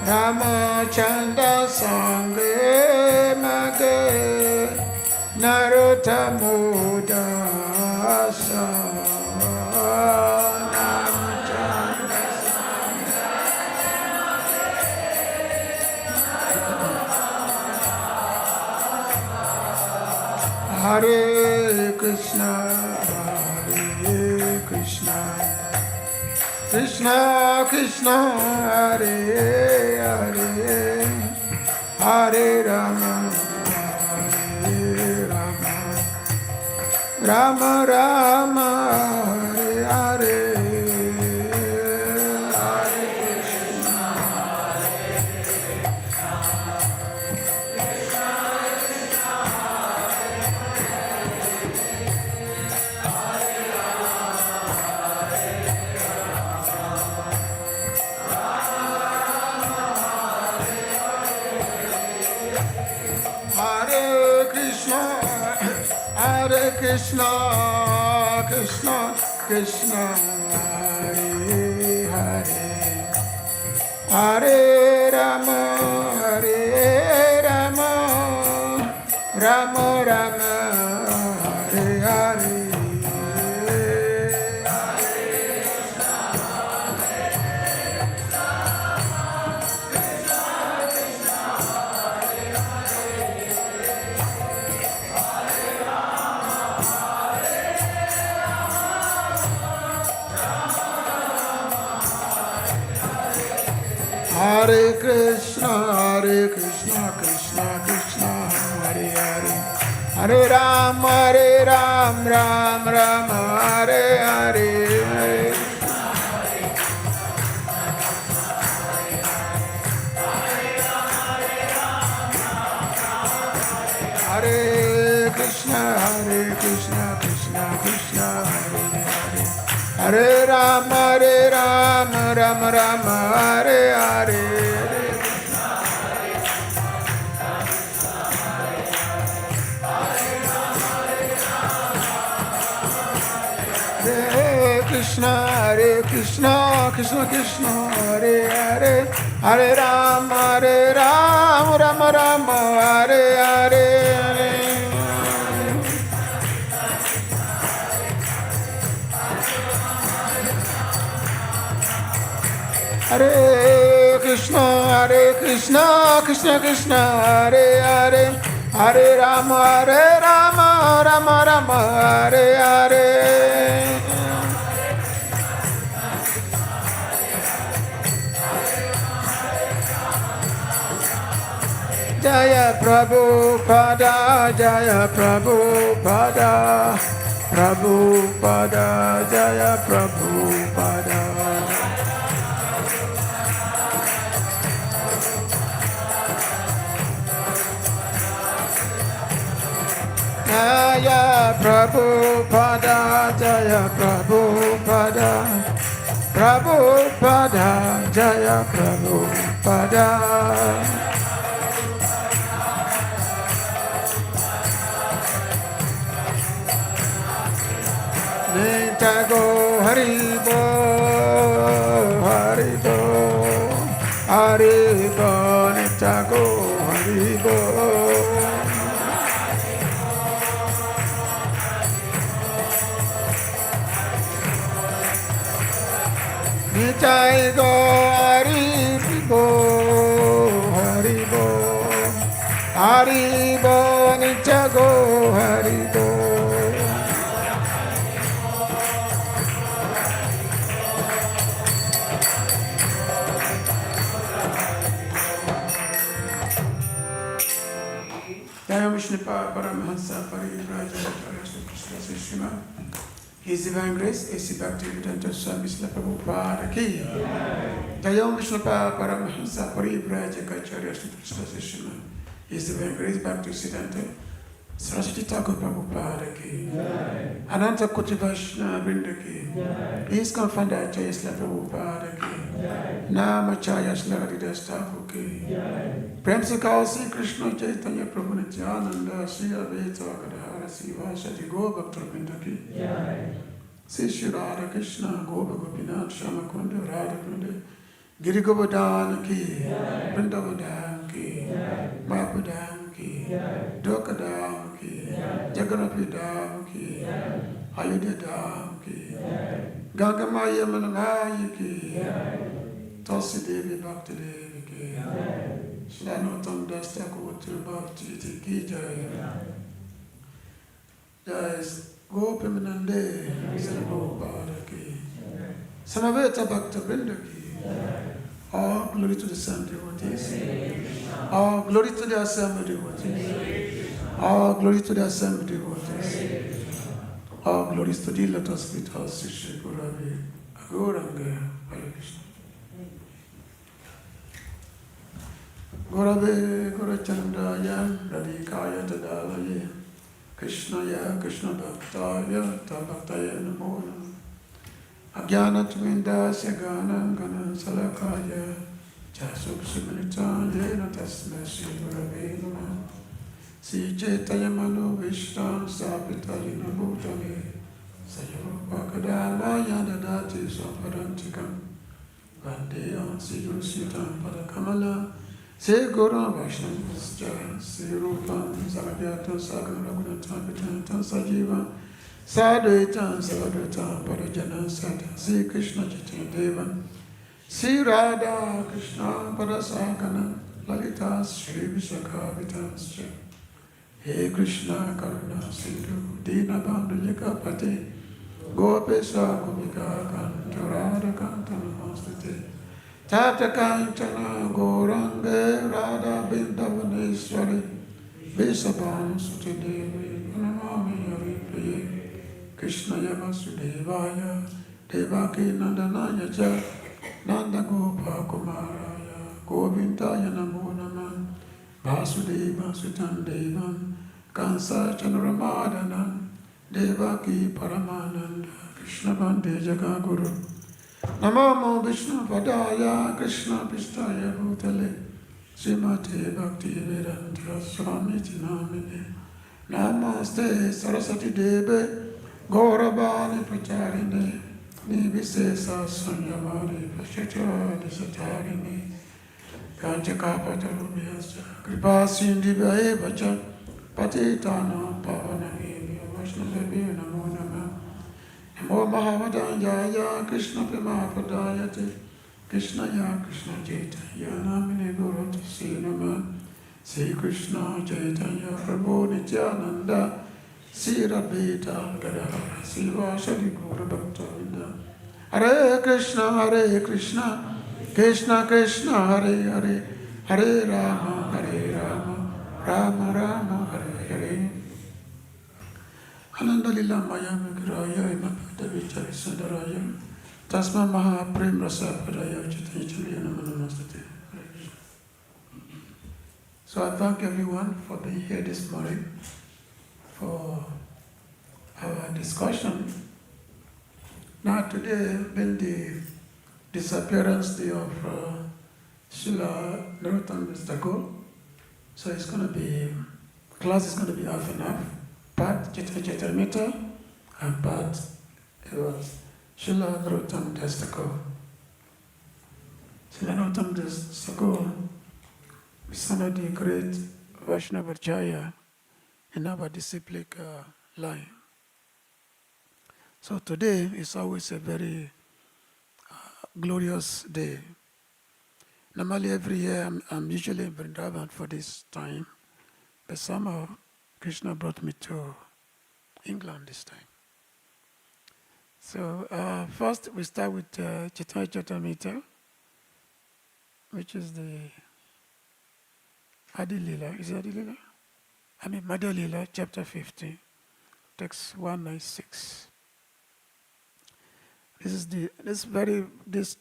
Ramachandra Sange Mage Narottamo Dasa Hare Krishna, Hare Krishna, Krishna Krishna, Hare Hare, Hare Rama, Hare Rama, Rama Rama, Hare Hare. Krishna, Krishna, Krishna, Hare Hare, Hare Rama, Hare Rama, Rama Rama, Hare Hare. Hare Krishna, Krishna Krishna, Hare Hare, Hare Ram, Ram Ram, Hare Hare. Hare Krishna, Krishna Krishna, Hare Hare, Hare Ram, Ram Ram, Hare Hare. Krishna, Krishna Krishna, Hare Hare, Hare Ram, Ram Ram, Hare Hare. Hare Krishna, Krishna Krishna, Hare Hare, Hare Ram, Ram Ram, Hare Hare. Jaya Prabhupada, Jaya Prabhupada, Prabhupada, Jaya Prabhupada. Jaya Prabhupada, Jaya Prabhupada, Prabhupada, Jaya Prabhupada. Nitago Haribo, Haribo, Haribo, Nitago Haribo. Nitago Haribo, Haribo, Haribo, Nitago Haribo. Jaya Vishnupa Paramahansa Parivrajacharya Krishna Srishma. His Divine Grace, A.C. Bhaktivedanta Swami Srila Prabhupada Ki. Jaya Vishnupa Paramahansa Parivrajacharya Krishna Srishma. His Divine Grace, Bhaktivedanta Saraswati Thakur Prabhupada Ki. Ananta Koti Vaishnava Vrinda Ki. His Confounder Jaya Srila Prabhupada Ki. Namacharya Srila Haridas Thakur Ki. Prem se kao Sri Krishna Caitanya Prabhu Nityananda Sri Advaita Gadadhara Sivasati Gaur Bhakta-vrinda Ki. Sri Shri Radha Krishna Gaur Gopinath Shyamakunda Radha Kunde Giri Govardhan ki, Vrindavan ki, Mayapadam ki, Dwakadam ki, Jagannath Dham ki, Ayodhya Dham ki, Gangamaya Manamaya ki, Tulsi Devi Bhakti Devi ki, Shlanottam Das Thakur Bhakti ki Jai. Jai Gopimanande Sarvabhaura ki, Samaveta Bhakta Vrinda ki. All glory to the Sun devotees. All glory to the Assembly devotees. All glory to the Assembly devotees. All glories to the lotus feet of Sri Gurave Gauranga Hare Krishna. Gurave Gurachandaya Radhikaya Tadalaya Krishnaya Krishna Bhaktaya Tabhaktaya Namo Namo Ajnanatmindasya Ganam Ganam Salakaya Jasuk Simritan Yena Tasma Sri Gurave Namaha Sri Caitanya Vishtam Stapita Lina Bhutale Sayopa Yadadati Swaparantikam Vandeyam Sri Gurusutam Padakamala Sri Guru Vaishnavascha Sri Rupam Sarabhyatam Sagam Raghunatam Pitantam Sajivam Sadhaitam Sadhaitam Parajana Sadha Sri Krishna Chaitanya Devan Sri Radha Krishna Parasakana Lalita Sri Vishakhavitam He Krishna Karuna Sindhu Dina Bandhu Yakapati Gopesa Gopika Kanta Radha Kanta Namastate Tata Kantana Goranga Radha Bindavaneshwari Visabham Sutadevi Pranamami Haripriye Krishna Yamasudevaya Devaki Nandanaya Cha Nanda Gopa Kumaraya Govindaya Namo Namah Vasudeva Sutam Devam Kansa Chandramadana Devaki Paramananda Krishna Bande Jagaguru Namo Vishnu Padaya Krishna Pistaya Bhutale Srimate Bhakti Vedanta Swami Namine Namaste Saraswati Deve Gauravani Pracharine Nivise Sanyamari Pashachari Sacharini Kanchakapatarubhyascha Kripa Sindhi Vacha Patitana Pavanani Vaishnavabhi Namo Namah Namo Mahavadanyaya Krishna Premapadayate Krishna Ya Krishna Chaitanya Namine Guru Tasi Namah Sri Krishna Chaitanya Prabhu Nityananda Sri Radhita Gadadhara Sri Vasadi Gaura Bhakta Hare Krishna Krishna Krishna Hare Hare Hare Rama Rama Rama Hare Hare Ananda-lilā Mayam Giraya Imapata Vichari Sadaraya Tasma Maha Prem Rasa Padaya Chaitanya Namaste. So I thank everyone for being here this morning for our discussion. Now today being the disappearance day of Srila Narottam Thakur, so it's going to be, class is going to be half and half, part Caitanya-Caritāmṛta and part Srila Narottam Thakur. Srila Narottam Thakur is one of the great Vaishnavacharya in our disciplic line. So today is always a very glorious day. Normally every year I'm usually in Vrindavan for this time, but somehow Krishna brought me to England this time. So first we start with Caitanya-Caritāmṛta, which is the Adi-lila. Is it Adi-lila? I mean Madhya-lilā, chapter 15, text 196. This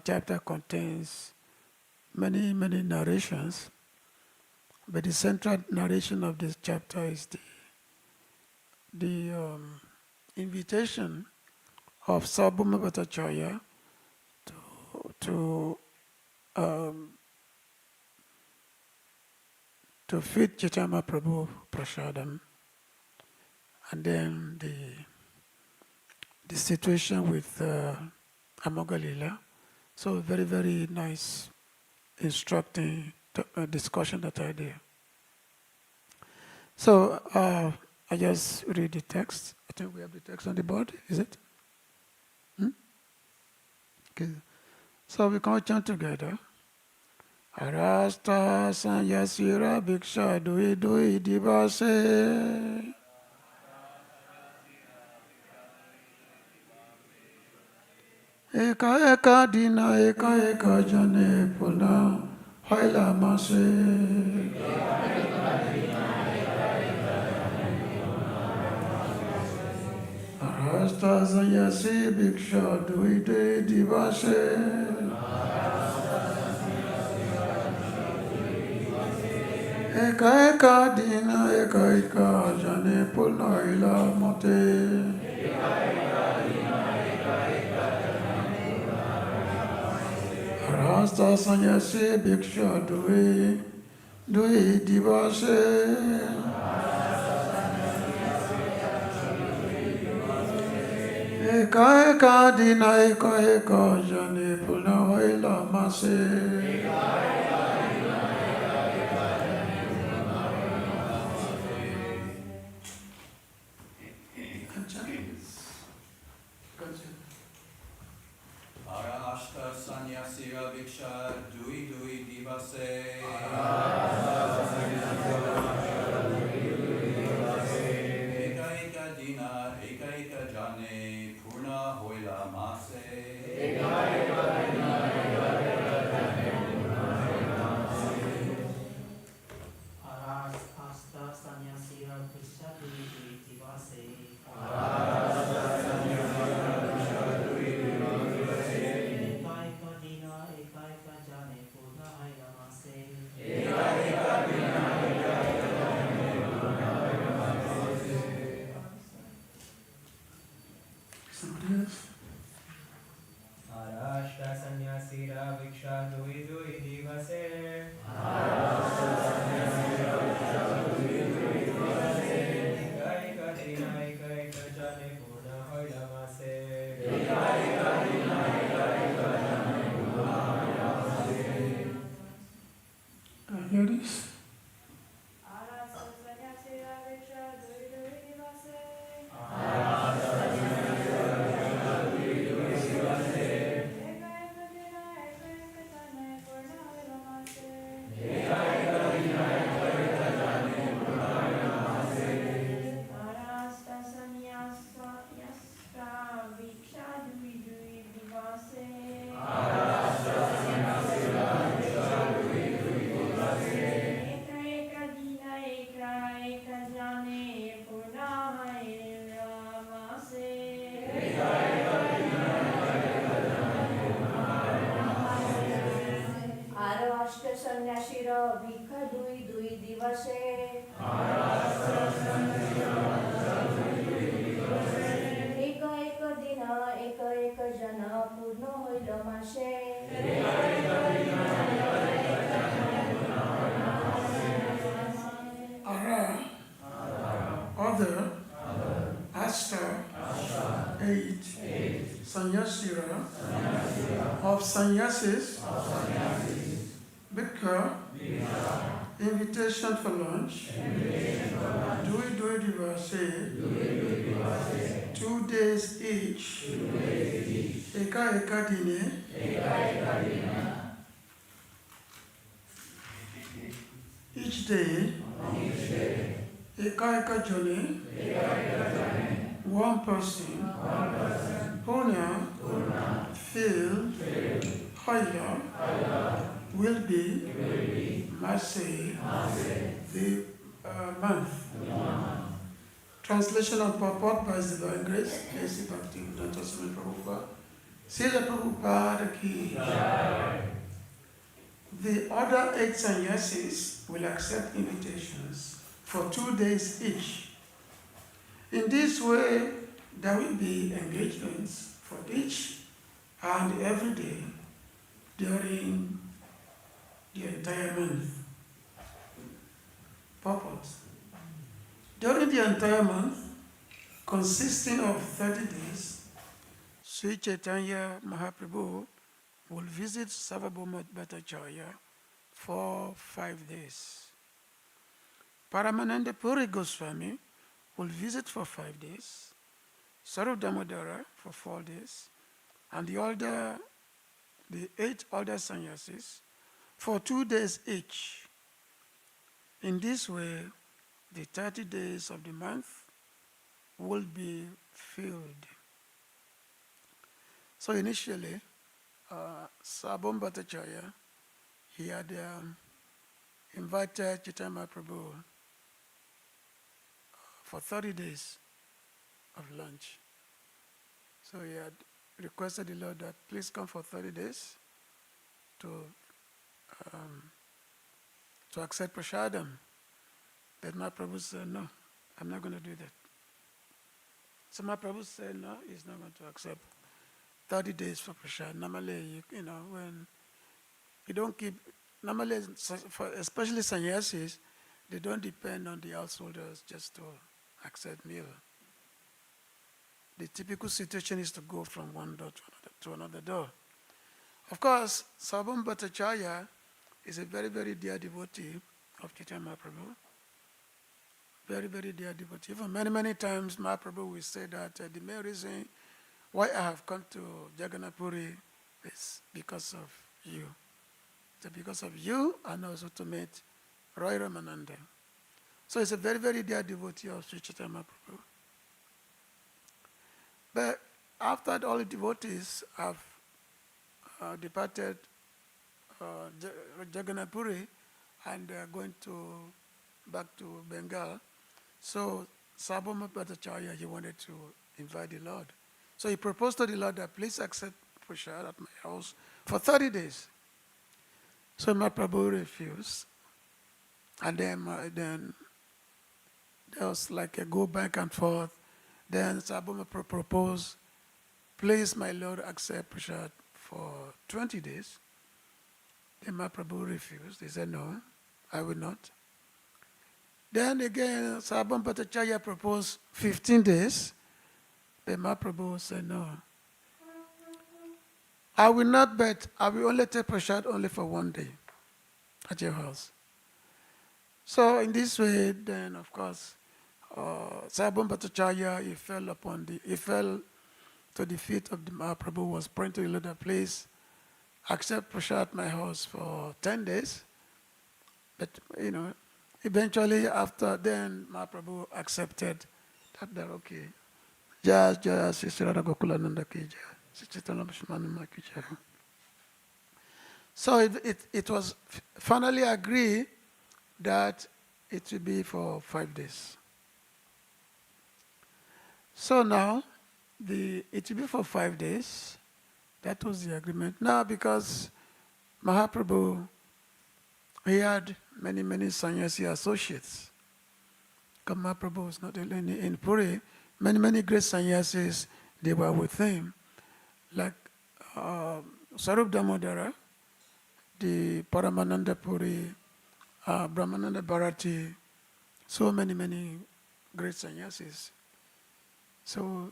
chapter contains many narrations, but the central narration of this chapter is the invitation of Sarvabhauma Bhattacharya to feed Chaitanya Prabhu Prasadam, and then the situation with Amogha-lila. So very, very nice, instructing discussion that I did. So I just read the text. I think we have the text on the board, is it? Okay. So we can chant together. Arasta Sanyasira Bhiksha Dui Dui Divase. Eka Eka Dina Eka Eka Jane Puna Haila Mase. Arasta Sanyasi Bhiksha Dui Dui Divase. Eka Eka Dina Eka Eka Jane Puna Haila Mate. Rasta Sanyasi Bhiksha Dui Dui Divase. Eka Eka Dina Eka Eka Jane Puna Haila Mase. Arahasta Sanyasira Bhiksha Dui Dui Divase. Eka Eka Dina Eka Eka Jane Purna Hoila Mase. Arahasta Sanyasira Bhiksha Dui Dui Divase. Arahasta Sanyasira Bhiksha Dui Dui Divase. Eka Eka Dina Eka Eka Jane Purna Hoila Mase. Hear this? Arahasta Sanyasira Bhiksha Dui Dui Divase. Eka Eka Dina Eka Eka Jana Purna Hoila Mase. Ara, other, Asta, 8, Sanyasira, of sannyasis, Bhikkha, invitation for lunch, Dui Dui Divase, 2 days each, Eka Eka Dine, each day, Eka Eka Jane, one person, Punya, feel, Haila, will be, Mase, the month. Translation and purport by His Divine Grace, A.C. Bhaktivedanta Swami Prabhupada. Srila Prabhupada ki. The other 8 sannyasis will accept invitations for 2 days each. In this way, there will be engagements for each and every day during the entire month. Purpose. During the entire month, consisting of 30 days, Sri Chaitanya Mahaprabhu will visit Sarvabhauma Bhattacharya for 5 days. Paramananda Puri Goswami will visit for 5 days, Sarup Damodara for 4 days, and the 8 older sannyasis for 2 days each. In this way, the 30 days of the month will be filled. So initially, Sarvabhauma Bhattacharya, he had invited Chaitanya Mahaprabhu for 30 days of lunch. So he had requested the Lord that please come for 30 days to accept prasadam. But Mahaprabhu said, no, I'm not going to do that. So Mahaprabhu said, no, he's not going to accept 30 days for prasad. Normally, when you don't keep, normally, especially sannyasis, they don't depend on the householders just to accept meal. The typical situation is to go from one door to another door. Of course, Sarvabhauma Bhattacharya is a very, very dear devotee of Chaitanya Mahaprabhu. Very, very dear devotee. Even many, many times Mahaprabhu will say that the main reason why I have come to Jagannath Puri is because of you. So because of you and also to meet Roy Ramananda. So he's a very, very dear devotee of Sri Chaitanya Mahaprabhu. But after all the devotees have departed Jagannath Puri and they are going back to Bengal, so Sarvabhauma Bhattacharya, he wanted to invite the Lord. So he proposed to the Lord that please accept prasad at my house for 30 days. So Mahaprabhu refused. And then there was like a go back and forth. Then Sarvabhauma proposed, please my Lord accept prasad for 20 days. Then Mahaprabhu refused. He said, no, I will not. Then again, Sarvabhauma Bhattacharya proposed 15 days. Then Mahaprabhu said, no. I will not, but I will only take prasad only for 1 day at your house. So in this way, then of course, Sarvabhauma Bhattacharya, he fell to the feet of the Mahaprabhu, was praying to the Lord, please accept prasad at my house for 10 days. But, eventually after then, Mahaprabhu accepted that okay. Jaya Jaya Sri Radha Gokulananda ki jaya, Sri Chaitanya Mahaprabhu ki jaya. So it was finally agreed that it will be for 5 days. So now, it will be for 5 days. That was the agreement. Now, because Mahaprabhu, he had many, many sannyasi associates. Because Mahaprabhu was not only in Puri, many, many great sannyasis, they were with him. Like Sarup Damodara, the Paramananda Puri, Brahmananda Bharati, so many, many great sannyasis. So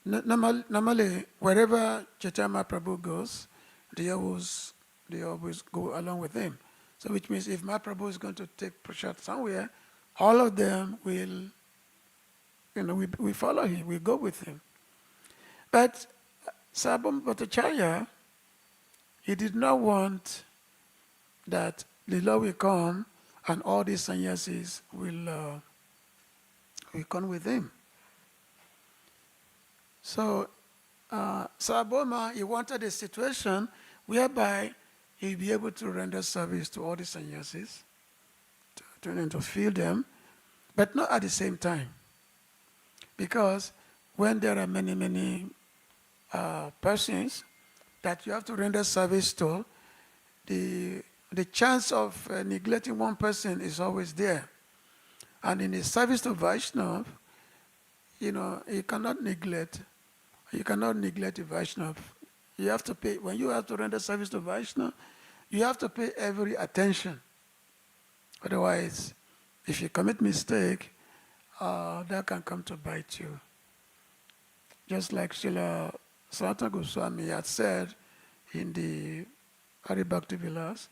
normally, wherever Chaitanya Mahaprabhu goes, they always go along with him. So which means if Mahaprabhu is going to take prasad somewhere, all of them will, we follow him, we go with him. But Sarvabhauma Bhattacharya, he did not want that the Lord will come and all these sannyasis will come with him. So Sarvabhauma, he wanted a situation whereby he'll be able to render service to all the sannyasis, to fill them, but not at the same time. Because when there are many, many persons that you have to render service to, the chance of neglecting one person is always there. And in the service to Vaishnava, you cannot neglect the Vaishnava. You have to pay, when you have to render service to Vaishnava, you have to pay every attention. Otherwise, if you commit mistake, that can come to bite you. Just like Srila Sanatana Goswami had said in the Madhya-lilā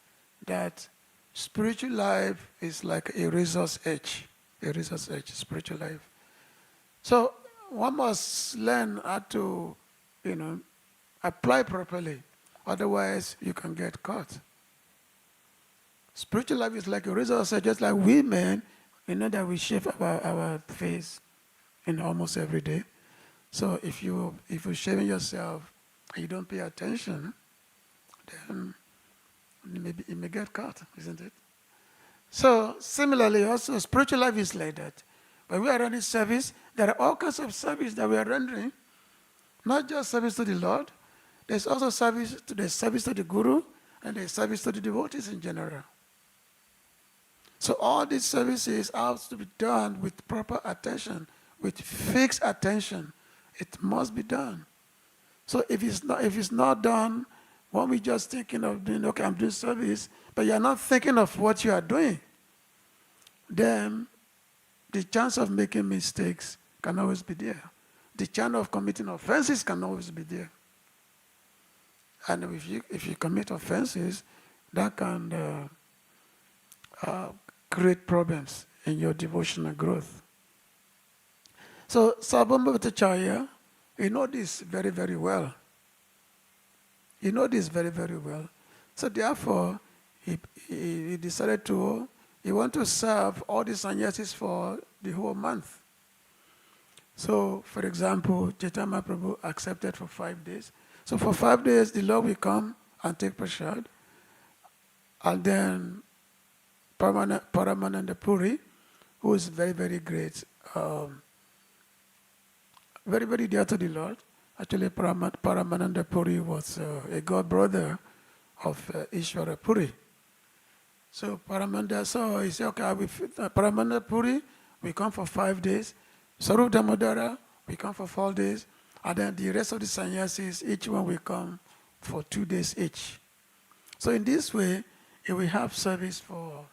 that spiritual life is like a razor's edge, spiritual life. So one must learn how to, apply properly. Otherwise, you can get caught. Spiritual life is like a razor's edge, just like we men, that we shave our face almost every day. So if you're shaving yourself and you don't pay attention, then you may get caught, isn't it? So similarly, also spiritual life is like that. When we are running service, there are all kinds of service that we are rendering. Not just service to the Lord. There's also service to the Guru, and there's service to the devotees in general. So all these services have to be done with proper attention, with fixed attention. It must be done. So if it's not done, when we're just thinking of doing, okay, I'm doing service, but you're not thinking of what you are doing, then the chance of making mistakes can always be there. The chance of committing offenses can always be there. And if you commit offenses, that can create problems in your devotional growth. So Sarvabhauma Bhattacharya, you know this very, very well. You know this very, very well. So therefore, he decided he want to serve all the sannyasis for the whole month. So, for example, Chaitanya Prabhu accepted for 5 days. So for 5 days, the Lord will come and take prasad. And then Paramananda Puri, who is very, very great, very, very dear to the Lord. Actually, Paramananda Puri was a god brother of Isvara Puri. So Paramananda saw, he said, okay, Paramananda Puri, we come for 5 days. Sarup Damodara, we come for 4 days. And then the rest of the sannyasis, each one will come for 2 days each. So in this way, it will have service for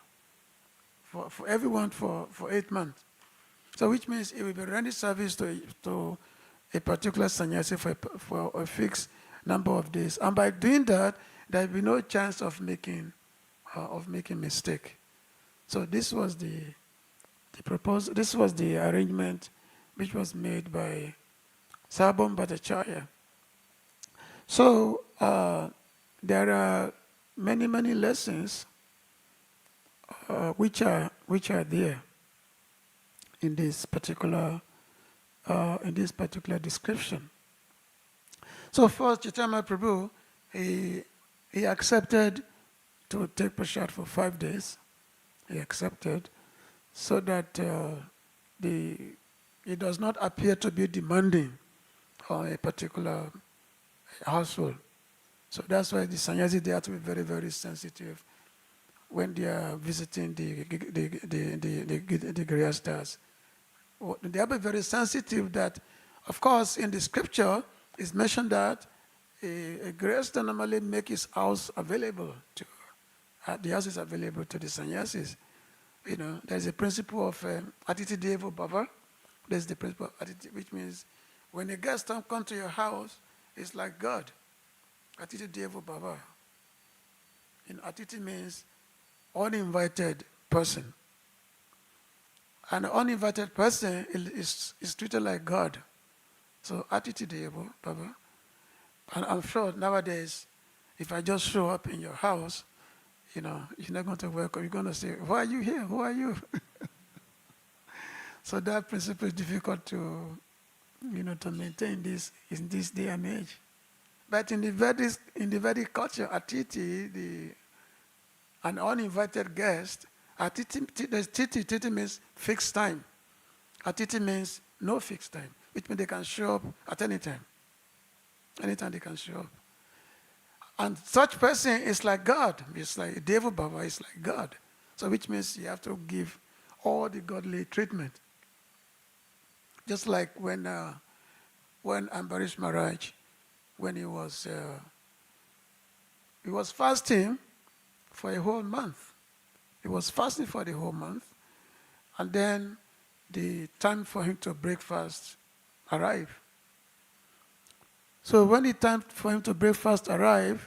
everyone for 8 months. So which means it will be rendering service to a particular sannyasi for a fixed number of days. And by doing that, there will be no chance of making mistake. So this was the proposal. This was the arrangement which was made by Sarvabhauma Bhattacharya. So there are many, many lessons which are there in this particular description. So first, Chaitanya Prabhu, he accepted to take prasad for 5 days. He accepted so that it does not appear to be demanding on a particular household. So that's why the sannyasi, they have to be very, very sensitive when they are visiting the grihasthas. They have to be very sensitive that, of course, in the scripture, it's mentioned that a grihastha normally make his house available to, the house is available to the sannyasis. There's a principle of Atiti Devo Bhava. There's the principle of Atiti, which means when a guest comes to your house, it's like God. Atiti Devo Bhava. Atiti means uninvited person. An uninvited person is treated like God. So Atiti Devo Bhava. And I'm sure nowadays, if I just show up in your house, you're not going to welcome. You're going to say, why are you here? Who are you? So that principle is difficult to maintain this in this day and age. But in the Vedic culture, Atiti, an uninvited guest, Titi means fixed time. Atiti means no fixed time, which means they can show up at any time. Anytime they can show up. And such person is like God. It's like Deva Baba is like God. So which means you have to give all the godly treatment. Just like when Ambarish Maharaj, when he was fasting for a whole month. He was fasting for the whole month. And then the time for him to break fast arrived. So when the time for him to break fast arrived,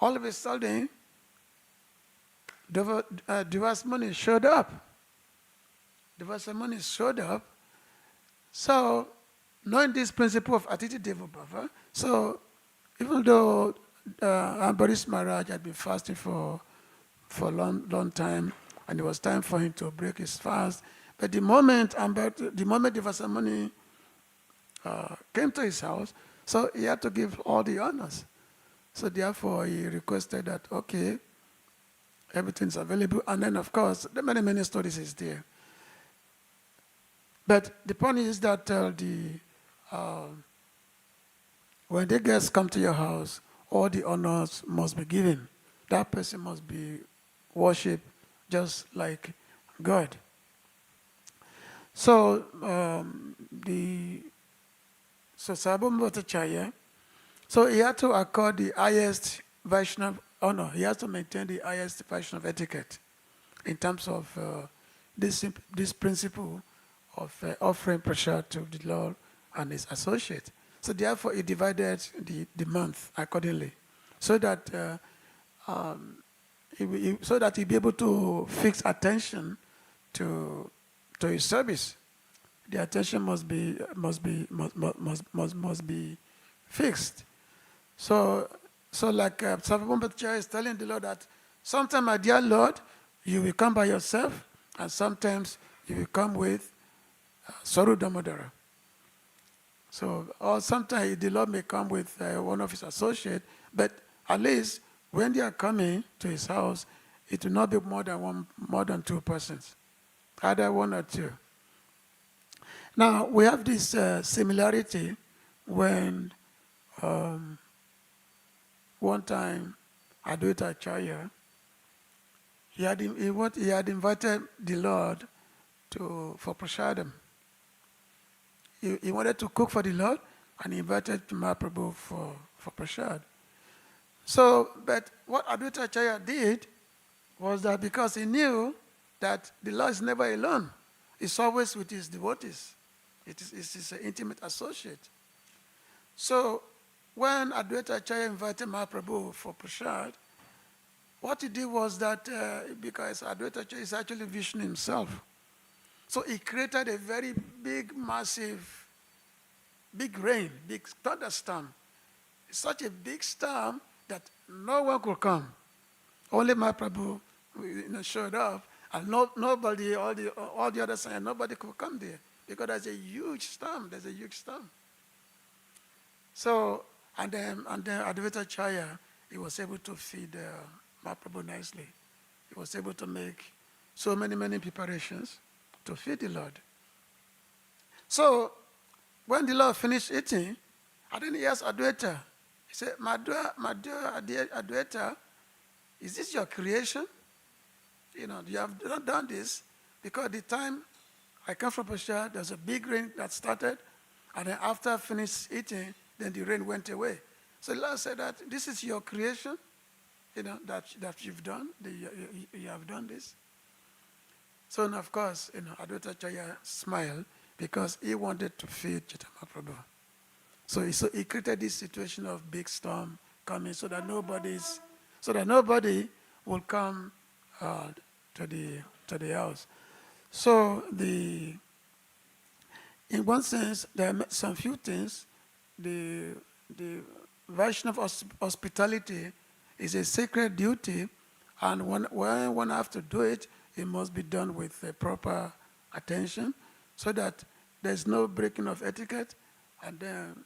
all of a sudden, Devasmani showed up. Devasmani showed up. So, knowing this principle of Atiti Devo Bhava, so even though Ambarish Maharaj had been fasting for a long time, and it was time for him to break his fast, but the moment Devasmani came to his house, so he had to give all the honors. So therefore, he requested that, okay, everything's available. And then, of course, the many stories is there. But the point is that when the guests come to your house, all the honors must be given. That person must be worshipped just like God. So, Sarvabhauma Bhattacharya, so he had to accord the highest Vaishnava honor. He has to maintain the highest Vaishnava etiquette in terms of this principle of offering prasad to the Lord and his associate. So therefore, he divided the month accordingly, so that he'll be able to fix attention to his service. The attention must be fixed. So like Sarvabhauma Bhattacharya is telling the Lord that sometimes, my dear Lord, you will come by yourself, and sometimes you will come with Saru Damodara. So, or sometimes the Lord may come with one of his associates, but at least when they are coming to his house, it will not be more than two persons, either one or two. Now, we have this similarity when one time Advaita Acharya, he had invited the Lord for prasadam. He wanted to cook for the Lord, and he invited Mahaprabhu for prasad. So, but what Advaita Acharya did was that because he knew that the Lord is never alone, he's always with his devotees. It's his intimate associate. So, when Advaita Acharya invited Mahaprabhu for prasad, what he did was that, because Advaita Acharya is actually Vishnu himself, so he created a very big, massive, big rain, big thunderstorm. Such a big storm that no one could come. Only Mahaprabhu showed up, and nobody, all the other side, nobody could come there because there's a huge storm. So, and then Advaita Acharya, he was able to feed Mahaprabhu nicely. He was able to make so many preparations to feed the Lord. So, when the Lord finished eating, and then he asked Advaita, he said, my dear Advaita, is this your creation? You have not done this, because the time I came from Prasad, there's a big rain that started, and then after I finished eating, then the rain went away. So the Lord said that this is your creation, that you've done. You have done this. So, and of course, Advaita Acharya smiled because he wanted to feed Chaitanya Mahaprabhu. So he created this situation of big storm coming so that nobody will come to the house. So in one sense, there are some few things. The Vaishnava hospitality is a sacred duty, and when one has to do it, it must be done with proper attention, so that there's no breaking of etiquette, and then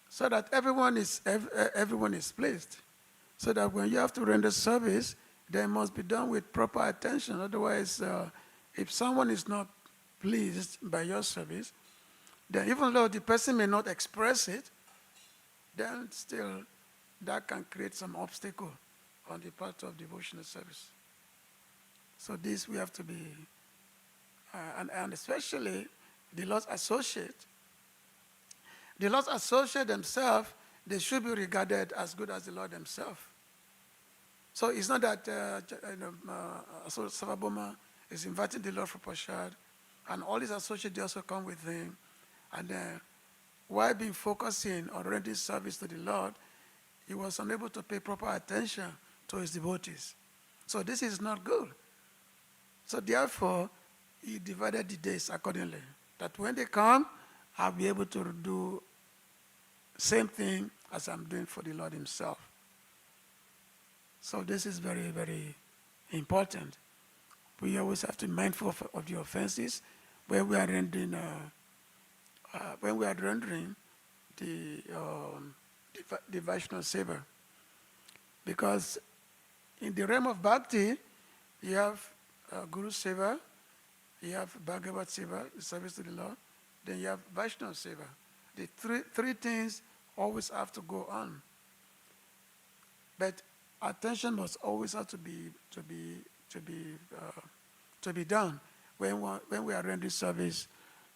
so that everyone is pleased. So that when you have to render service, they must be done with proper attention. Otherwise, if someone is not pleased by your service, then even though the person may not express it, then still that can create some obstacle on the part of devotional service. So this we have to be, and especially the Lord's associate. The Lord's associate themselves, they should be regarded as good as the Lord himself. So it's not that Sarvabhauma is inviting the Lord for prasad, and all his associates, they also come with him. And while being focusing on rendering service to the Lord, he was unable to pay proper attention to his devotees. So this is not good. So therefore, he divided the days accordingly. That when they come, I'll be able to do same thing as I'm doing for the Lord himself. So this is very, very important. We always have to be mindful of the offenses when we are rendering, the Vaishnava Seva. Because in the realm of Bhakti, you have Guru Seva, you have Bhagavad Seva, the service to the Lord, then you have Vaishnava Seva. The three things always have to go on. But attention must always have to be done when we are rendering service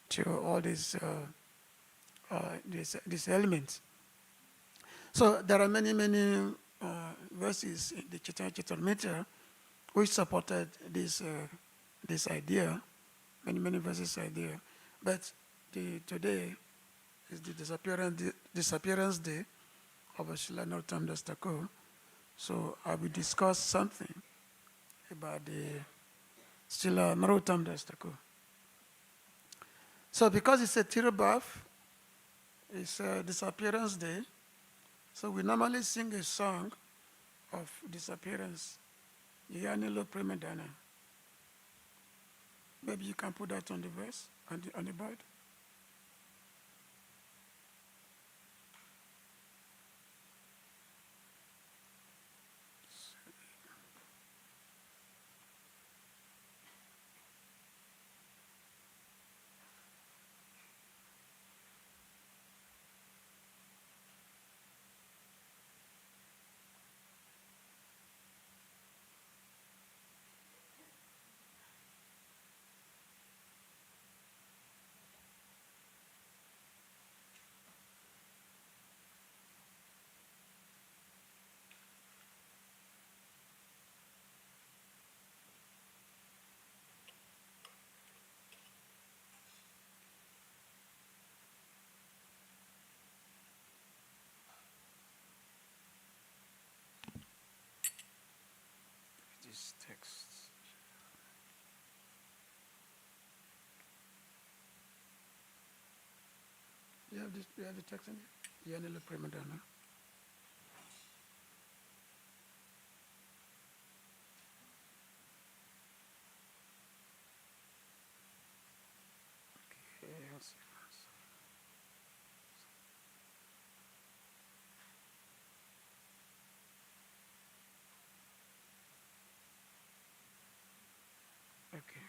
to all these elements. So there are many verses in the Caitanya-Caritāmṛta which supported this idea. Many verses are there. But today is the disappearance day of Srila Narottam Das Thakur. So I will discuss something about the Srila Narottam Das Thakur. So because it's a Tirobhav, it's a disappearance day, so we normally sing a song of disappearance. Yanilo Premedana. Maybe you can put that on the verse, on the board. This text. You have the text in here? Yanilo Premedana. Okay, let's see. Okay.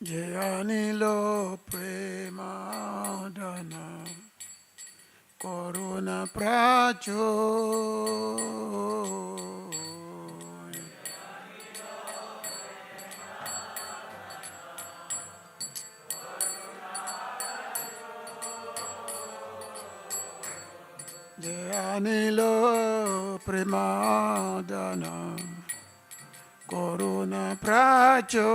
Yanilo Premadana Corona Pracho Yanilo Premadana Corona Pracho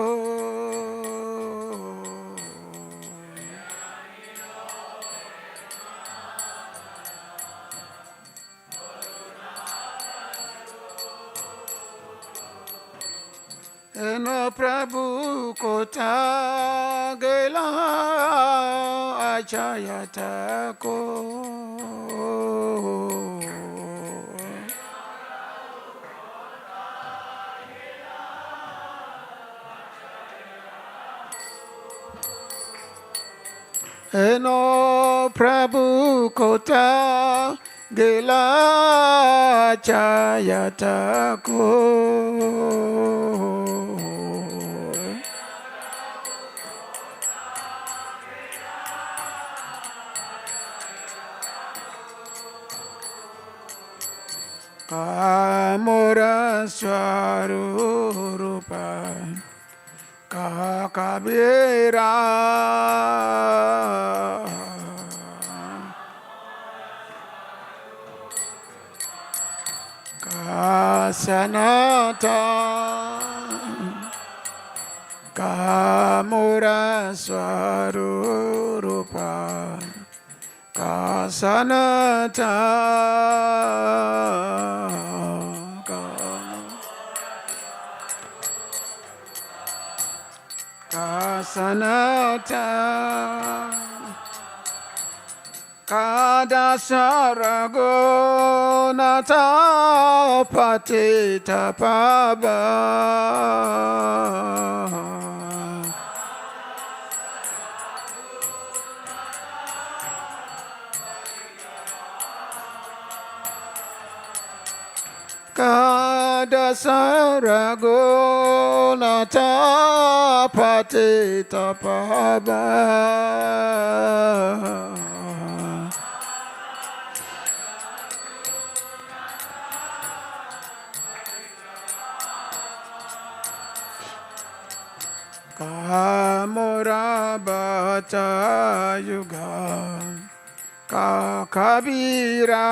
Eno Prabhu Kota Gela Achayata Ko Eno Prabhu Kota Gela Achayata Ko Kamora Swarupa Kakabira Kasanata Kamura Swarupa Kasanata Kasanata Kadasarago Nata Patita Paba Kadasarago Nata Patita Paba Kamura Bata Yuga Kakabira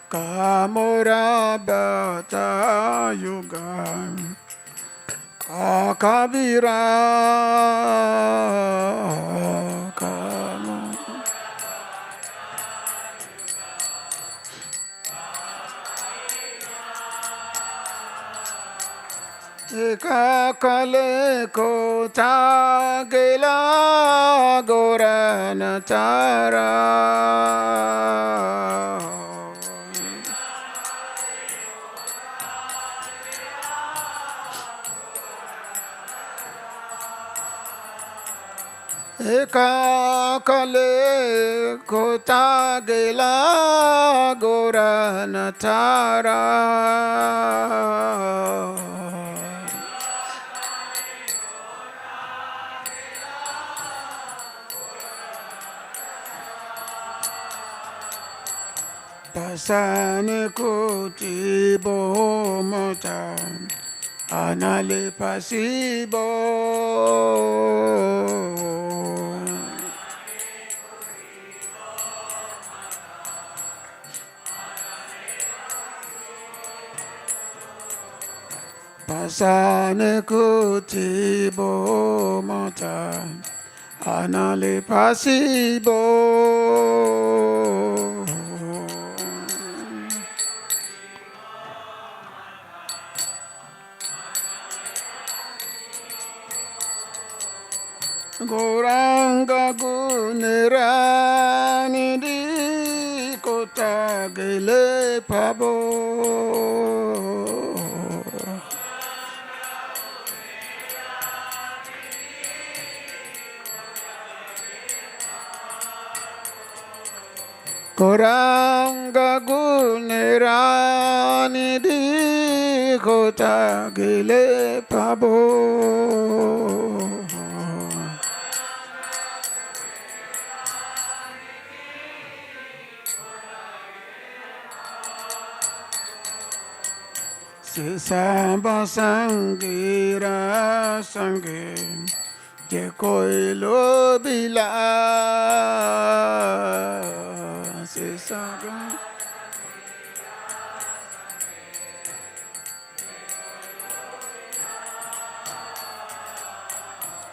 Kamura Bata Yuga Kakabira Kakale kota gela gorana tara Kakale kota gela gorana tara Pasane kuti bomota anale pasibo Pasane kuti bomota anale pasibo Goranga gunerani di kota gele pabo Goranga gunerani di kota gele pabo Samba sangira sange je koi lo bila se sanga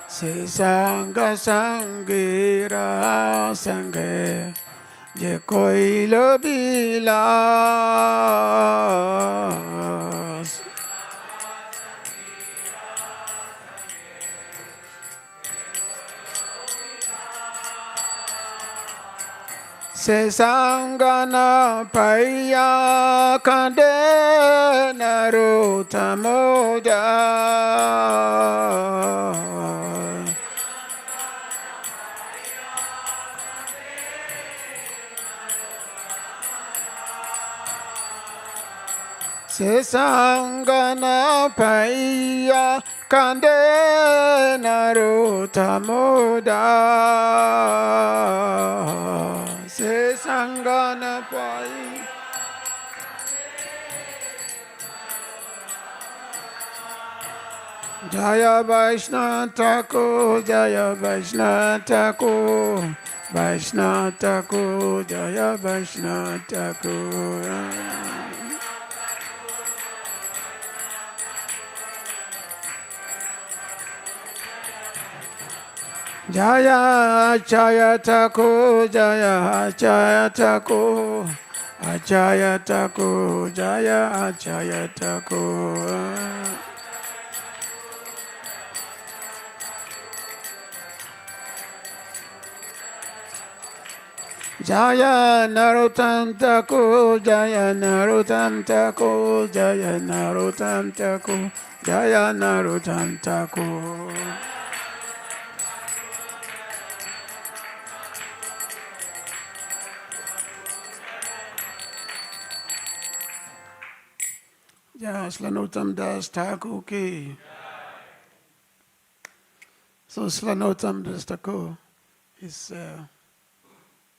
se sanga sangira sange je koi lo bila Se sangana paya kande naruta moda Se sangana paya kande naruta moda Se sangana paya Jaya Vaishnava Thakur, Jaya Vaishnava Thakur, Vaishnava Thakur, Jaya Vaishnava Thakur. Jaya Acharya Thakur, Jaya Acharya Thakur, Acharya Thakur, Jaya Acharya Thakur. Jaya Narottam Thakur, Jaya Narottam Thakur, Jaya Narottam Thakur, Jaya Narottam Thakur. Jaya Srila Narottam Das Thakur ki. So Srila Narottam Das Thakur is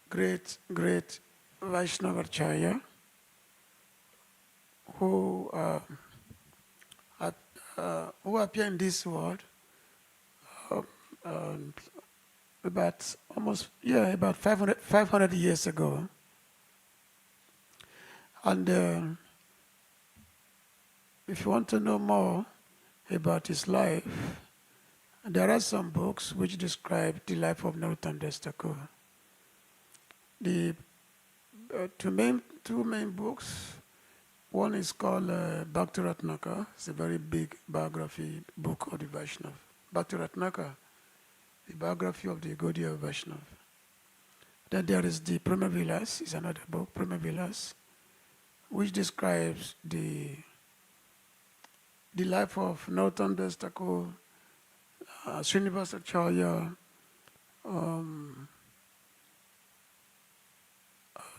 great Vaishnavacharya who appeared in this world about 500 years ago. And if you want to know more about his life, there are some books which describe the life of Narottam Das Thakur. The two main books. One is called Bhakti Ratnaka. It's a very big biography book of the Vaishnava. Bhakti Ratnaka, the biography of the Gaudiya Vaishnava. Then there is the Prema Vilas, is another book, Prema Vilas, which describes the life of Narottam Das Thakur, Srinivasa Acharya,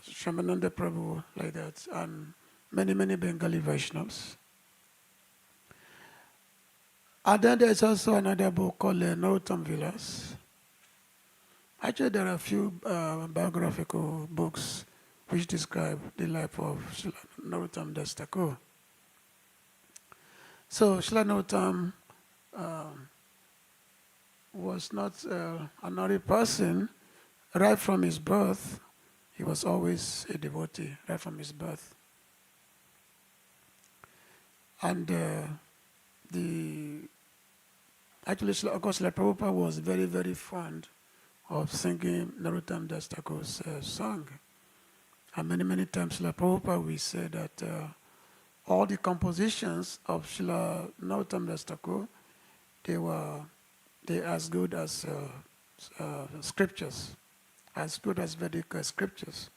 Shyamananda Prabhu, like that, and many Bengali Vaishnavas. And then there's also another book called Narottam Vilas. Actually, there are a few biographical books which describe the life of Narottam Das Thakur. So Srila Narottam was not an ordinary person. Right from his birth, he was always a devotee, right from his birth. And actually, of course, Srila Prabhupada was very fond of singing Narottam Das Thakur's song. And many times, Srila Prabhupada, we say that all the compositions of Srila Narottam Das Thakur, they as good as scriptures, as good as Vedic scriptures.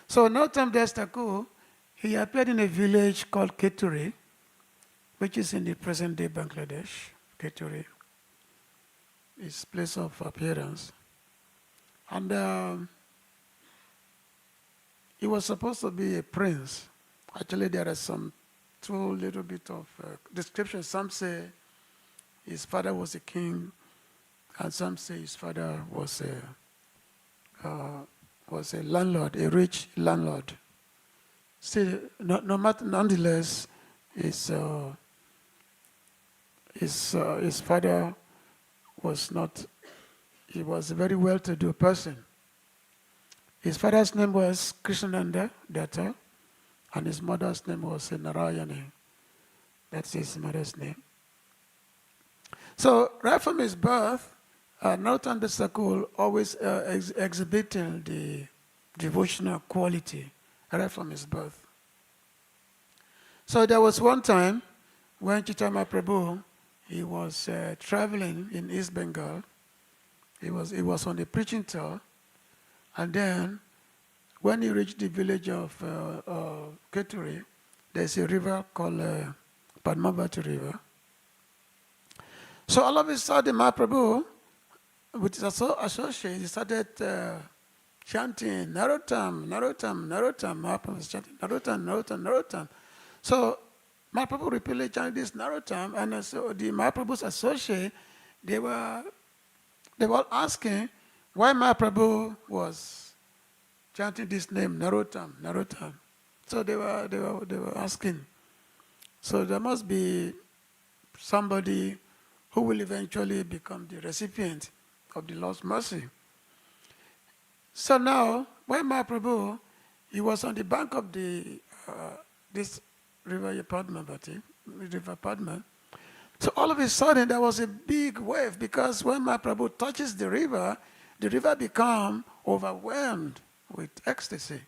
So Narottam Das Thakur, he appeared in a village called Keturi, which is in the present-day Bangladesh. Keturi, his place of appearance. And he was supposed to be a prince. Actually, there are some two little bit of descriptions. Some say his father was a king, and some say his father was a landlord, a rich landlord. Still, nonetheless, his father was not. He was a very well-to-do person. His father's name was Krishnananda Datta, and his mother's name was Narayani. That's his mother's name. So right from his birth, Narottam Das Thakur always exhibiting the devotional quality right from his birth. So there was one time when Chaitanya Prabhu, he was traveling in East Bengal. He was on a preaching tour, and then when he reached the village of Keturi, there's a river called Padmavati River. So all of a sudden, Mahaprabhu, with his associates, he started chanting, Narottam, Narottam, Narottam. Mahaprabhu was chanting, Narottam, Narottam, Narottam. So Mahaprabhu repeatedly chanted this Narottam, and so the Mahaprabhu's associates, they were all asking why Mahaprabhu was chanting this name, Narottam, Narottam. So they were asking. So there must be somebody who will eventually become the recipient of the Lord's mercy. So now, when Mahaprabhu, he was on the bank of this river Padma. So all of a sudden, there was a big wave, because when Mahaprabhu touches the river becomes overwhelmed with ecstasy.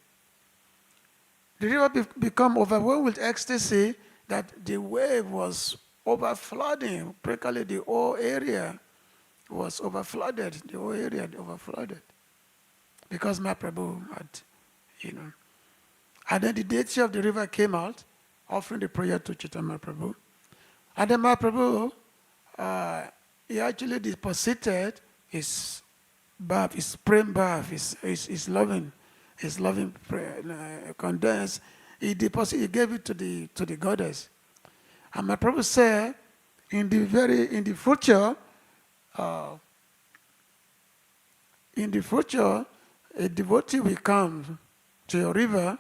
The river become overwhelmed with ecstasy, that the wave was overflooding. Practically the whole area was overflooded. The whole area overflooded. Because Mahaprabhu had, And then the deity of the river came out, offering the prayer to Chaitanya Mahaprabhu. And then Mahaprabhu, he actually deposited his bath, his prem bath, his loving prayer, condensed. He gave it to the goddess. And Mahaprabhu said, in the future, a devotee will come to your river,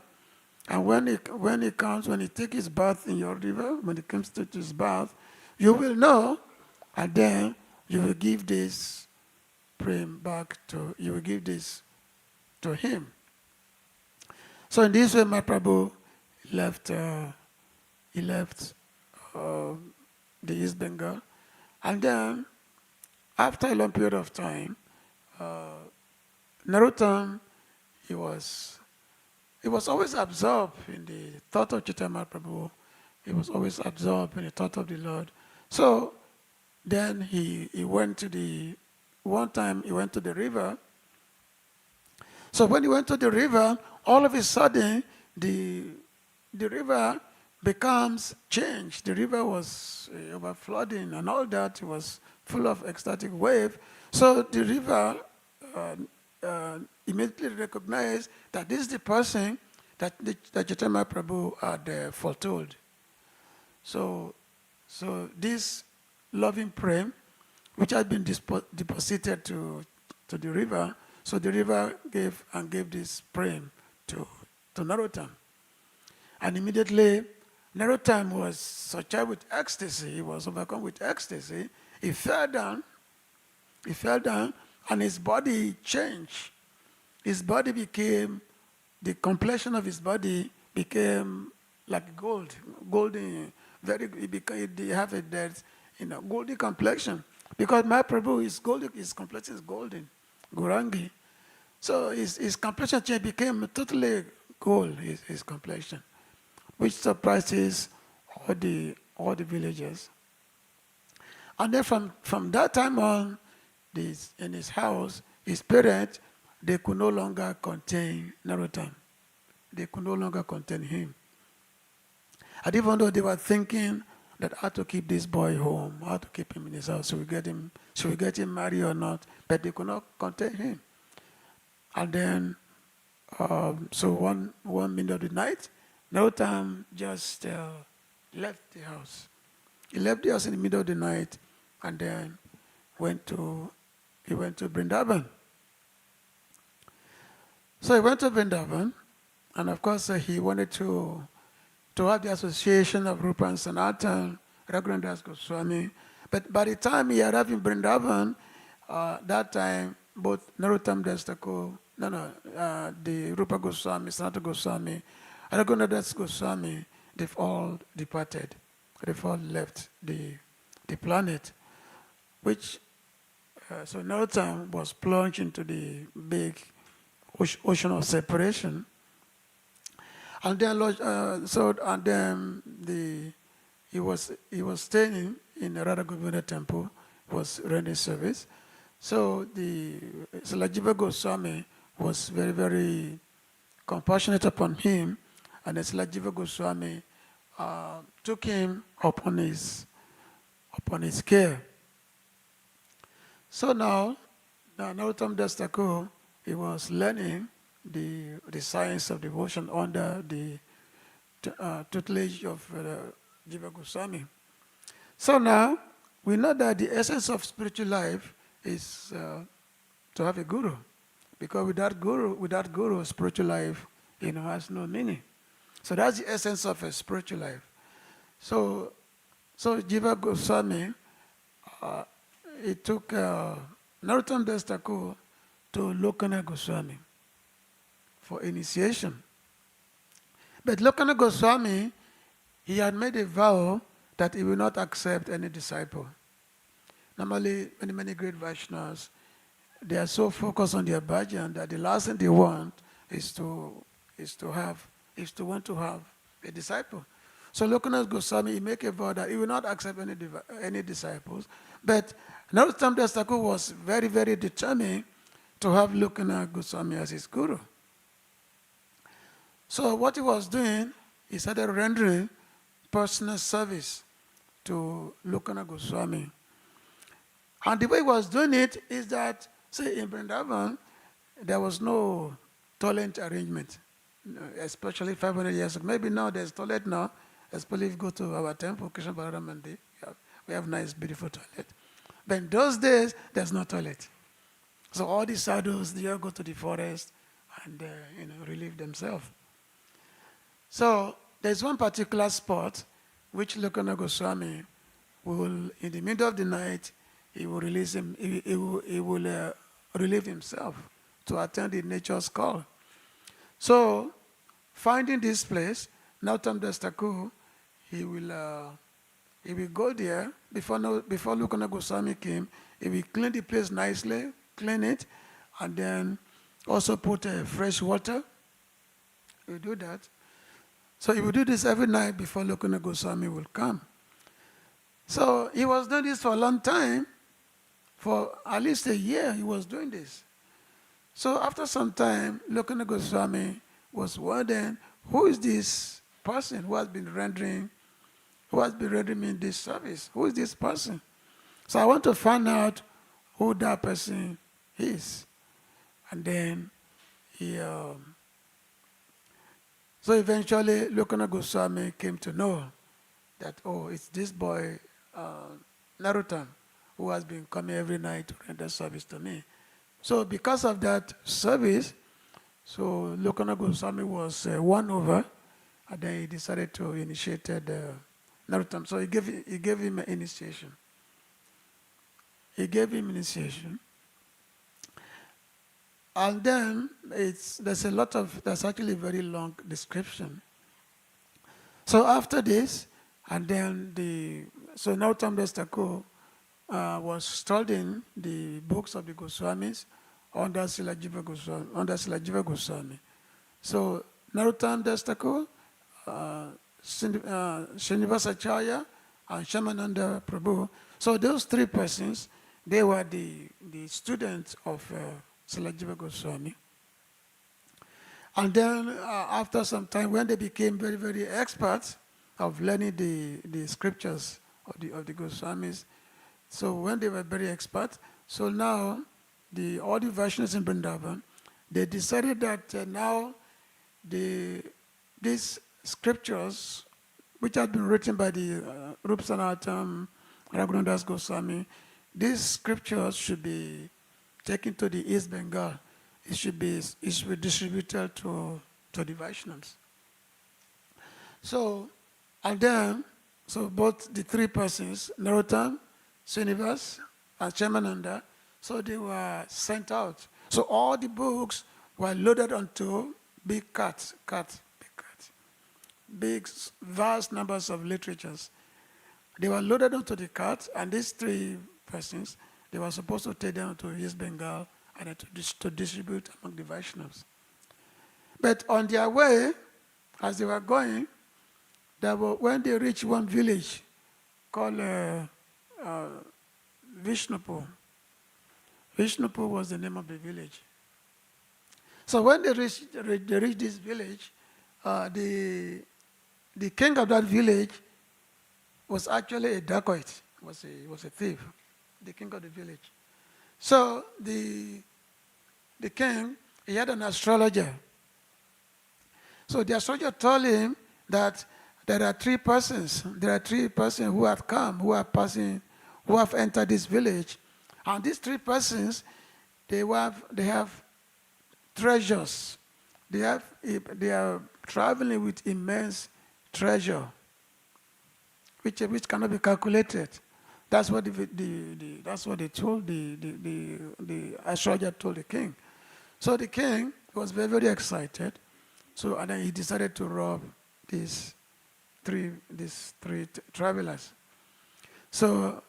and when he takes his bath in your river, when he comes to his bath, you will know, and then you will give this prem you will give this to him. So in this way, Mahaprabhu left the East Bengal, and then after a long period of time, Narottam, he was always absorbed in the thought of Chaitanya Mahaprabhu. He was always absorbed in the thought of the Lord. So then one time he went to the river. So when he went to the river, all of a sudden the river becomes changed. The river was overflowing and all that. It was full of ecstatic wave. So the river immediately recognized that this is the person that Chaitanya Mahaprabhu had foretold. So this loving prem, which had been deposited to the river, so the river gave this prem to Narottam. And immediately, Narottam was surcharged with ecstasy. He was overcome with ecstasy. He fell down, and his body changed. His body became, the complexion of his body became like gold, golden, he have a golden complexion. Because Mahaprabhu is golden, his complexion is golden, Gurangi. So his complexion change became totally gold, his complexion, which surprises all the villagers. And then from that time on, in his house, his parents, they could no longer contain Narottam. They could no longer contain him. And even though they were thinking that how to keep this boy home, how to keep him in his house, should we get him married or not? But they could not contain him. And then, so one minute of the night, Narottam just left the house. He left the house in the middle of the night, and then he went to Vrindavan. So he went to Vrindavan, and of course he wanted to have the association of Rupa and Sanatan, Raghunath Goswami. But by the time he arrived in Vrindavan, that time both Narottam Das Thakur, the Rupa Goswami, Sanatana Goswami, Raghunath Goswami, they've all departed. They've all left the planet, which so Narottam was plunged into the big ocean of separation. And then he was staying in the Radha Govinda temple, was rendering service. So Srilajiva Goswami was very, very compassionate upon him, and Srilajiva Goswami took him upon his care. So now Narottam Das Thakur, he was learning the science of devotion under the tutelage of Jiva Goswami. So now we know that the essence of spiritual life is to have a guru, because without guru, spiritual life has no meaning. So that's the essence of a spiritual life. So Jiva Goswami, he took Narottam Das Thakur to Lokanath Goswami for initiation. But Lokanath Goswami, he had made a vow that he will not accept any disciple. Normally, many great Vaishnavas, they are so focused on their bhajan that the last thing they want is to want to have a disciple. So Lokanath Goswami, he made a vow that he will not accept any disciples. But Narottam Das Thakur was very, very determined to have Lokanath Goswami as his guru. So what he was doing, he started rendering personal service to Lokanath Goswami. And the way he was doing it is that, say, in Vrindavan, there was no toilet arrangement, especially 500 years ago. Maybe now there's toilet now, especially if you go to our temple, Krishna Balaram Mandir, we have nice, beautiful toilet. But in those days, there's no toilet. So all these sadhus, they all go to the forest and relieve themselves. So there's one particular spot which Lokanath Goswami will, in the middle of the night, he will release him. He will relieve himself to attend the nature's call. So, finding this place, Narottam Das Thakur, he will go there before Lokanath Goswami came. He will clean the place nicely, clean it, and then also put fresh water. He will do that. So he will do this every night before Lokanath Goswami will come. So he was doing this for a long time. For at least a year, he was doing this. So after some time, Lokanath Goswami was wondering, who is this person who has been rendering me this service? Who is this person? So I want to find out who that person is. And then so eventually Lokanath Goswami came to know that, oh, it's this boy, Narottam, who has been coming every night to render service to me. So because of that service, so Lokanath Goswami was won over, and then he decided to initiate Narottam. So he gave him an initiation. And then there's actually a very long description. So after this, and then so Narottam Das Thakur was studying the books of the Goswamis under Silajiva Goswami. So Narottam Das Thakur, Srinivasa Acharya, and Shamananda Prabhu. So those three persons, they were the students of Silajiva Goswami. And then after some time, when they became very, very experts of learning the scriptures of the Goswamis, so when they were very expert, so now all the Vaishnavas in Vrindavan, they decided that now these scriptures, which had been written by the Rupa Sanatana, Raghunath Das Goswami, these scriptures should be taken to the East Bengal. It should be distributed to the Vaishnavas. So, and then, so both the three persons, Narottam, Srinivas, and Shamananda, so they were sent out. So all the books were loaded onto big carts, big, vast numbers of literatures. They were loaded onto the carts, and these three persons, they were supposed to take them to East Bengal and to distribute among the Vaishnavas. But on their way, as they were going, when they reached one village called Vishnupur. Vishnupur was the name of the village. So when they reached this village, the king of that village was actually a dacoit, was a thief, the king of the village. So the king, he had an astrologer. So the astrologer told him that there are three persons who have come, who have entered this village. And these three persons, they have treasures. They are traveling with immense treasure, which cannot be calculated. That's what that's what they told the astrologer told the king. So the king was very, very excited. So and then he decided to rob these three travelers. So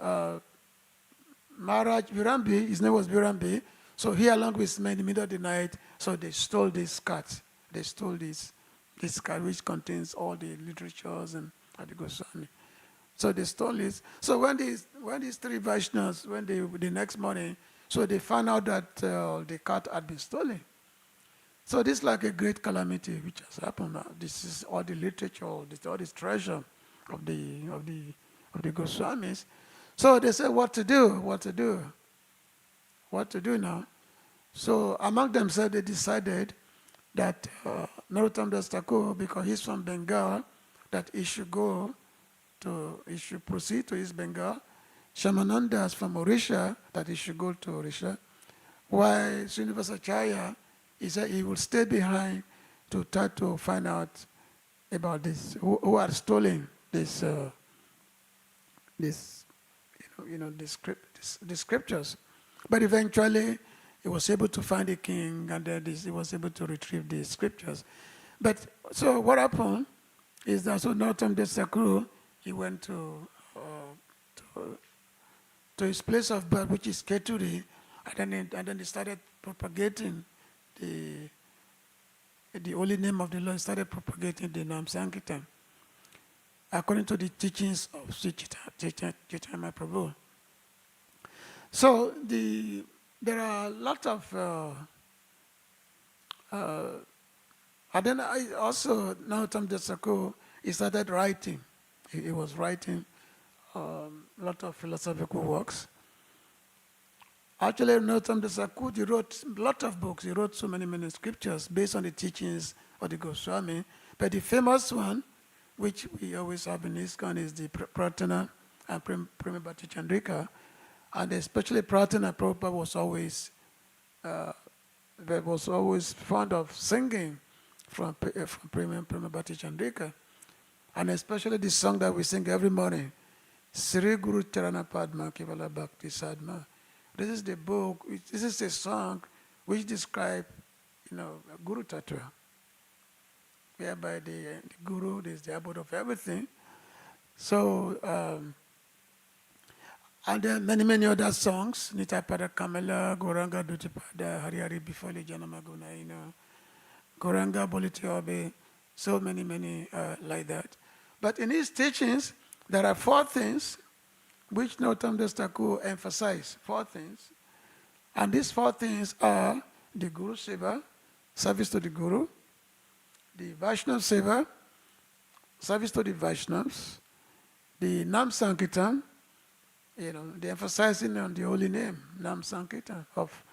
Maharaj Virambi, his name was Virambi. So he, along with men, in the middle of the night, so they stole this cart. They stole this cart which contains all the literatures and Adi Goswami. So they stole it. So when these three Vaishnavas, the next morning, so they found out that the cart had been stolen. So this is like a great calamity which has happened. This is all the literature, all this treasure of the Goswamis. So they said, what to do now? So among themselves, they decided that Narottam Das Thakur, because he's from Bengal, that he should proceed to East Bengal. Shamananda is from Orissa, that he should go to Orissa. While Srinivasacharya, he said he would stay behind to try to find out about this, who had stolen the scriptures. But eventually, he was able to find the king, and then he was able to retrieve the scriptures. But so what happened is that so Narottam Das Thakur, he went to his place of birth, which is Keturi, and then he started propagating the holy name of the Lord. He started propagating the Nam Sankirtan according to the teachings of Sri Chaitanya Prabhu. So there are a lot of and then also Narottam Das Thakur, he started writing. He was writing a lot of philosophical works. Actually, Narottam Das Thakur, he wrote a lot of books. He wrote so many scriptures based on the teachings of the Goswami. But the famous one, which we always have in ISKCON, is the Pratana and Prema Bhakti Chandrika. And especially Pratana, Prabhupada was always fond of singing from Prema Bhakti Chandrika. And especially the song that we sing every morning, Sri Guru Charana Padma Kevala Bhakti Sadma. This is the book, this is a song which describes, Guru Tattva, whereby the Guru is the abode of everything. So, and then many other songs, Nita Pada Kamala, Goranga Dutipada, Hari Hari Bifali Janamaguna, Goranga Boliti Obe, so many like that. But in his teachings, there are 4 things which Narottam Das Thakur emphasized, 4 things. And these 4 things are the Guru Seva, service to the Guru, the Vaishnava Seva, service to the Vaishnavas, the Nam Sankirtan, the emphasizing on the holy name, Nam Sankirtan, of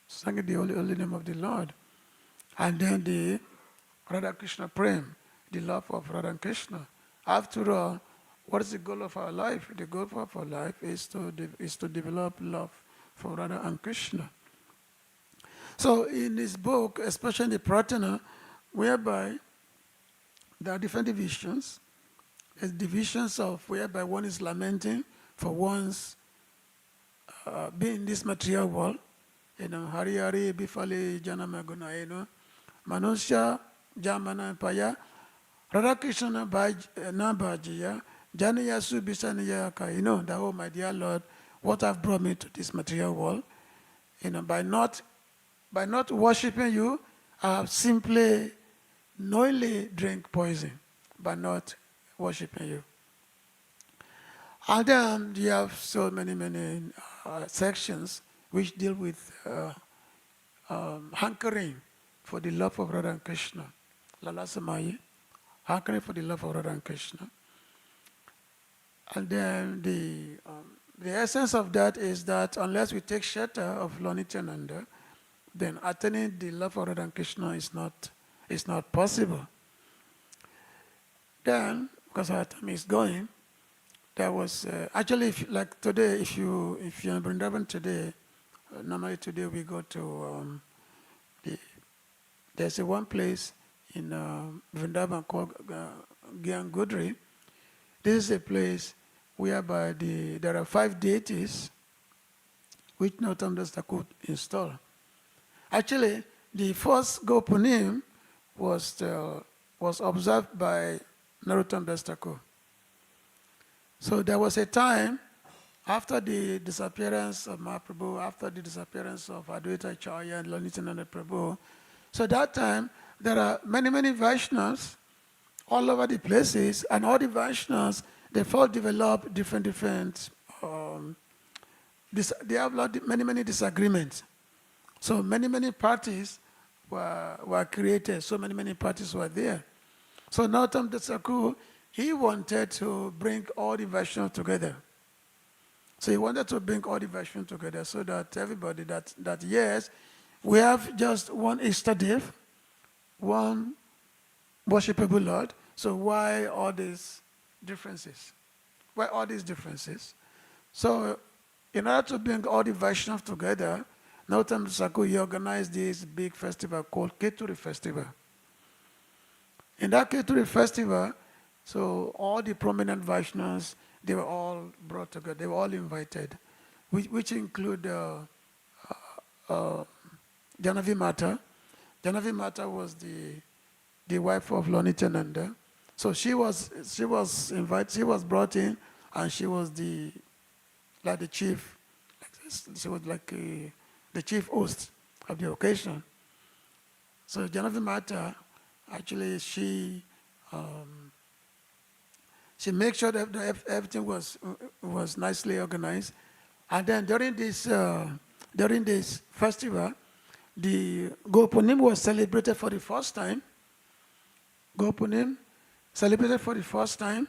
singing the holy name of the Lord. And then the Radha Krishna Prem, the love of Radha and Krishna. After all, what is the goal of our life? The goal of our life is to develop love for Radha and Krishna. So in this book, especially in the Pratana, whereby there are different divisions. There's divisions of whereby one is lamenting for one's being in this material world. Hari Hari Bifali Janamaguna, Manusya Jamana Paya, Radha Krishna Nabajiya, Janiyasu Bisaniya, that, oh my dear Lord, what have brought me to this material world? By not worshiping you, I have simply knowingly drink poison by not worshiping you. And then you have so many sections which deal with hankering for the love of Radha and Krishna. Lala Samayi, hankering for the love of Radha and Krishna. And then the essence of that is that unless we take shelter of Lord Nityananda, then attaining the love of Radha and Krishna is not possible. Then, because our time is going, there was actually, like today, if you're in Vrindavan today, normally today we go to there's one place in Vrindavan called Gyan Gudri. This is a place whereby there are 5 deities which Narottam Das Thakur installed. Actually, the first Gopunim was observed by Narottam Das Thakur. So there was a time after the disappearance of Mahaprabhu, after the disappearance of Advaita Acharya and Lonitananda Prabhu. So that time, there are many, many Vaishnavas all over the places, and all the Vaishnavas, they all develop different, they have many, many disagreements. So many parties were created, so many parties were there. So Narottam Das Thakur, he wanted to bring all the Vaishnavas together. So he wanted to bring all the Vaishnavas together so that everybody, that yes, we have just one Ishtadev, one worshipable Lord. So why all these differences? Why all these differences? So in order to bring all the Vaishnavas together, Narottam Das Thakur, he organized this big festival called Keturi Festival. In that Keturi Festival, so all the prominent Vaishnavas, they were all brought together. They were all invited, which include Janavi Mata. Janavi Mata was the wife of Lonitananda. So she was invited. She was brought in, and she was the chief. She was like the chief host of the occasion. So Janavi Mata, actually, she made sure that everything was nicely organized. And then during this festival, the Gopunim was celebrated for the first time. Gopunim celebrated for the first time.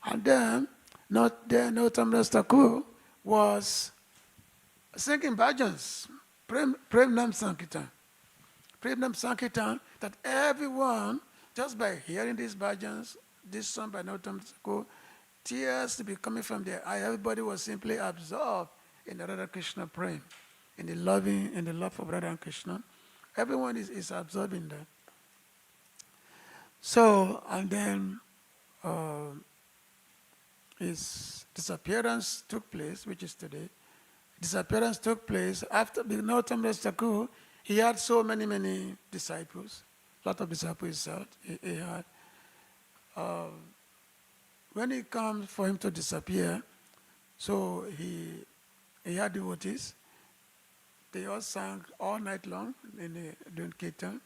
And then Narottam Das Thakur was singing bhajans, Prem Nam Sankirtan. Prem Nam Sankirtan, that everyone, just by hearing these bhajans, this song by Narottam Das Thakur, tears to be coming from their eye. Everybody was simply absorbed in the Radha Krishna prem, in the love of Radha and Krishna. Everyone is absorbed in that. So, and then his disappearance took place, which is today. Disappearance took place after Narottam Das Thakur. He had so many disciples. A lot of disciples he had. When it comes for him to disappear, so he had devotees. They all sang all night long during Kirtan.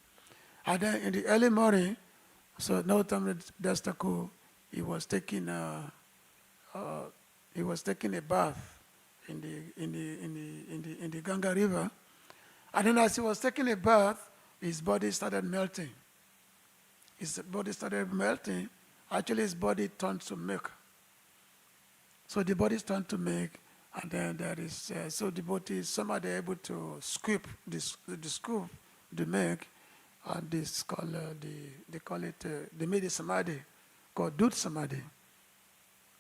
And then in the early morning, so Narottam Das Thakur, he was taking a bath in the Ganga River. And then as he was taking a bath, his body started melting. His body started melting. Actually, his body turned to milk. So the body turned to milk, and then there is, so devotees, some are able to scoop the milk, and this called, they made a samadhi called Dud Samadhi.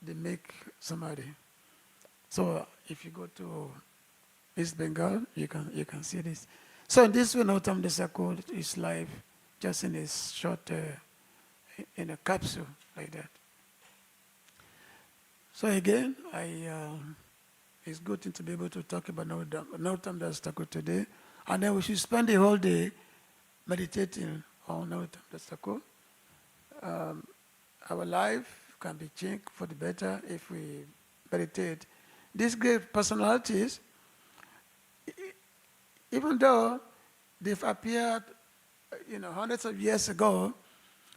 They make samadhi. So if you go to East Bengal, you can see this. So in this way, Narottam Das Thakur, his life, just in a short, in a capsule like that. So again, it's good to be able to talk about Narottam Das Thakur today, and then we should spend the whole day meditating on Narottam Das Thakur. Our life can be changed for the better if we meditate. These great personalities, even though they've appeared, hundreds of years ago,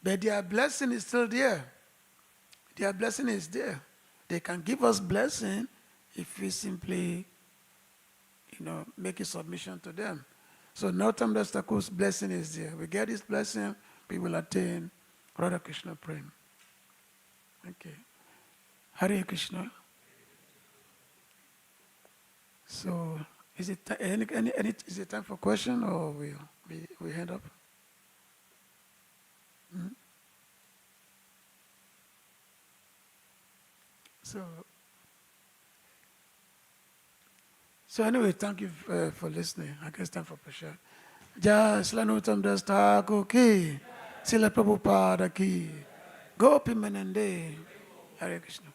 but their blessing is still there. Their blessing is there. They can give us blessing if we simply, make a submission to them. So Narottam Das Thakur's blessing is there. We get his blessing, we will attain Radha Krishna Prem. Okay. Hare Krishna. So, is it is it time for question, or we hand up? So anyway, thank you for listening. I guess time for pressure. Jai Srila Narottam Das Thakur ki, Srila Prabhupada ki, Gopi Manande, Hare Krishna.